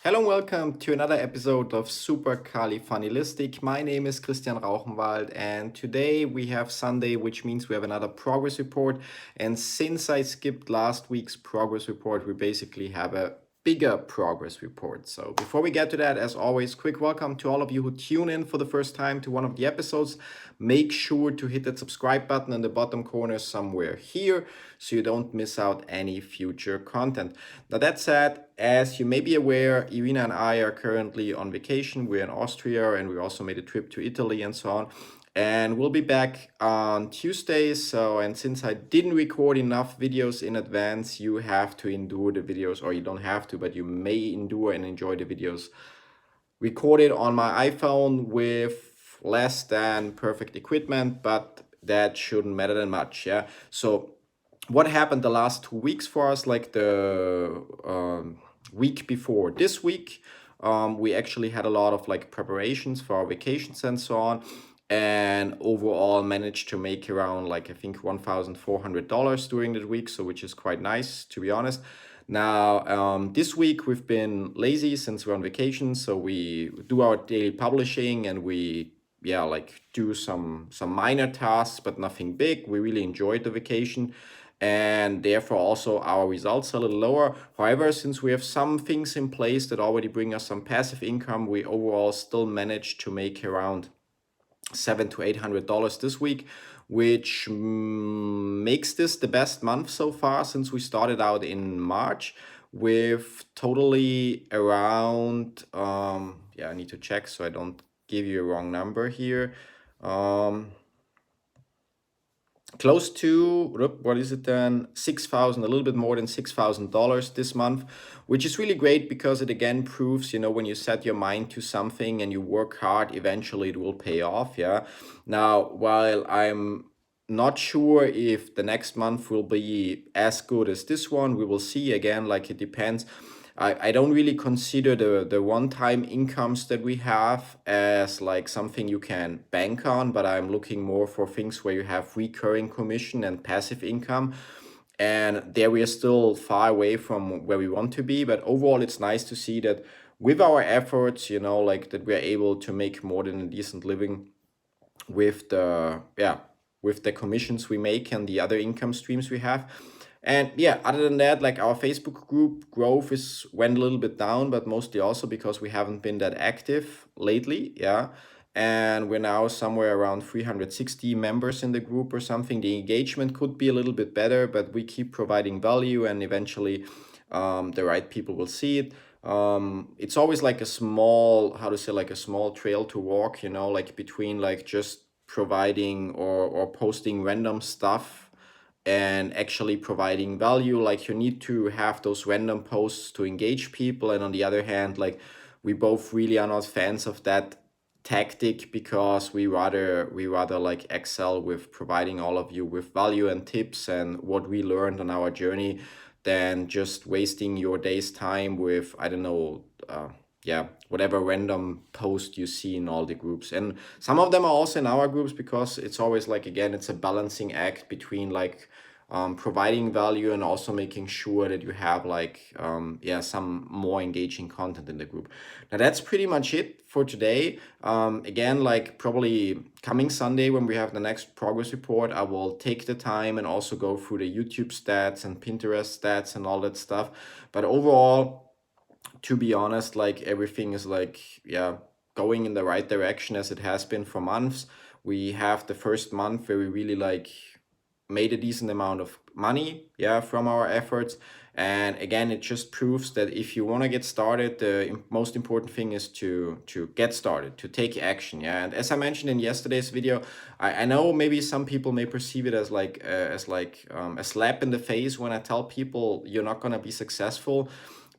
Hello and welcome to another episode of Super ClickFunnels. My name is Christian Rauchenwald, and today we have Sunday, which means we have another progress report. And since I skipped last week's progress report, we basically have a bigger progress report. So before we get to that, as always, quick welcome to all of you who tune in for the first time to one of the episodes. Make sure to hit that subscribe button in the bottom corner somewhere here so you don't miss out any future content. Now that said, as you may be aware, Irina and I are currently on vacation. We're in Austria and we also made a trip to Italy and so on. And we'll be back on Tuesday. And since I didn't record enough videos in advance, you have to endure the videos, or you don't have to, but you may endure and enjoy the videos recorded on my iPhone with less than perfect equipment, but that shouldn't matter that much. Yeah. So what happened the last 2 weeks for us, like the week before this week, we actually had a lot of like preparations for our vacations and so on, and overall managed to make around like I think $1,400 during the week, so which is quite nice, to be honest. Now this week we've been lazy since we're on vacation, so we do our daily publishing and we like do some minor tasks, but nothing big. We really enjoyed the vacation, and therefore also our results are a little lower. However, since we have some things in place that already bring us some passive income, we overall still managed to make around $700 to $800 this week, which makes this the best month so far since we started out in March, with totally around I need to check so I don't give you a wrong number here. Close to, what is it then, 6,000, a little bit more than $6,000 this month, which is really great because it again proves, when you set your mind to something and you work hard, eventually it will pay off. Yeah. Now, while I'm not sure if the next month will be as good as this one, we will see. Again, like it depends. I don't really consider the one-time incomes that we have as like something you can bank on, but I'm looking more for things where you have recurring commission and passive income. And there we are still far away from where we want to be. But overall, it's nice to see that with our efforts, like that we're able to make more than a decent living with the commissions we make and the other income streams we have. And other than that, like our Facebook group growth went a little bit down, but mostly also because we haven't been that active lately. Yeah. And we're now somewhere around 360 members in the group or something. The engagement could be a little bit better, but we keep providing value and eventually the right people will see it. It's always like a small, like a small trail to walk, like between like just providing or posting random stuff and actually providing value. Like you need to have those random posts to engage people, and on the other hand, like we both really are not fans of that tactic because we rather like excel with providing all of you with value and tips and what we learned on our journey than just wasting your day's time with I don't know whatever random post you see in all the groups. And some of them are also in our groups because it's always like, again, it's a balancing act between like providing value and also making sure that you have like some more engaging content in the group. Now that's pretty much it for today. Again, like probably coming Sunday when we have the next progress report, I will take the time and also go through the YouTube stats and Pinterest stats and all that stuff. But overall, to be honest, like everything is like going in the right direction as it has been for months. We have the first month where we really like made a decent amount of money from our efforts. And again, it just proves that if you want to get started, the most important thing is to get started, to take action. And as I mentioned in yesterday's video, I know maybe some people may perceive it as like a slap in the face when I tell people you're not going to be successful.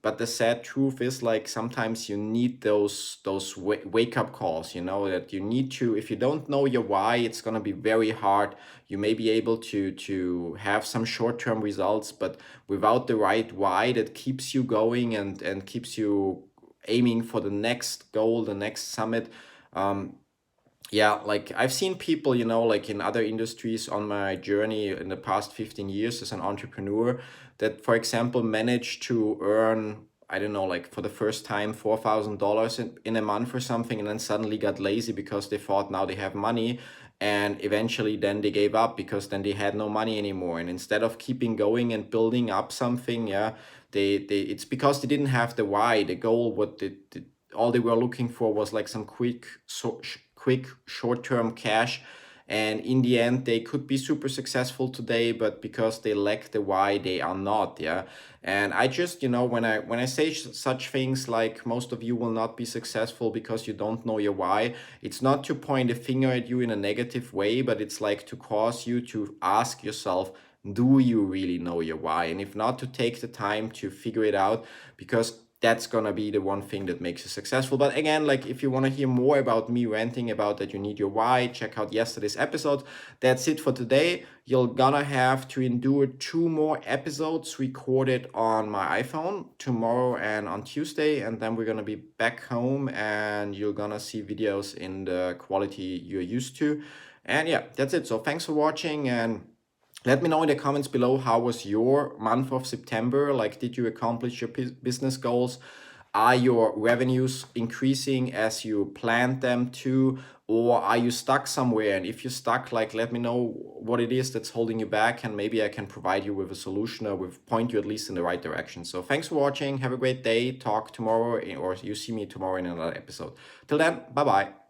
But the sad truth is, like, sometimes you need those wake-up calls, that you need to, if you don't know your why, it's going to be very hard. You may be able to have some short-term results, but without the right why that keeps you going and keeps you aiming for the next goal, the next summit. Like I've seen people, like in other industries on my journey in the past 15 years as an entrepreneur that, for example, managed to earn I don't know, like for the first time $4,000 in a month or something, and then suddenly got lazy because they thought now they have money, and eventually then they gave up because then they had no money anymore. And instead of keeping going and building up something, yeah, they it's because they didn't have the why, the goal. What all they were looking for was like some quick short-term cash, and in the end they could be super successful today, but because they lack the why, they are not. Yeah. And I just, when I say such things like most of you will not be successful because you don't know your why, it's not to point a finger at you in a negative way, but it's like to cause you to ask yourself, do you really know your why? And if not, to take the time to figure it out, because that's gonna be the one thing that makes you successful. But again, like if you want to hear more about me ranting about that you need your why, check out yesterday's episode. That's it for today. You're gonna have to endure 2 more episodes recorded on my iPhone tomorrow and on Tuesday, and then we're gonna be back home and you're gonna see videos in the quality you're used to. And yeah, that's it. So thanks for watching, and let me know in the comments below, how was your month of September? Like, did you accomplish your business goals? Are your revenues increasing as you planned them to? Or are you stuck somewhere? And if you're stuck, like, let me know what it is that's holding you back, and maybe I can provide you with a solution or point you at least in the right direction. So thanks for watching. Have a great day. Talk tomorrow, or you see me tomorrow in another episode. Till then, bye-bye.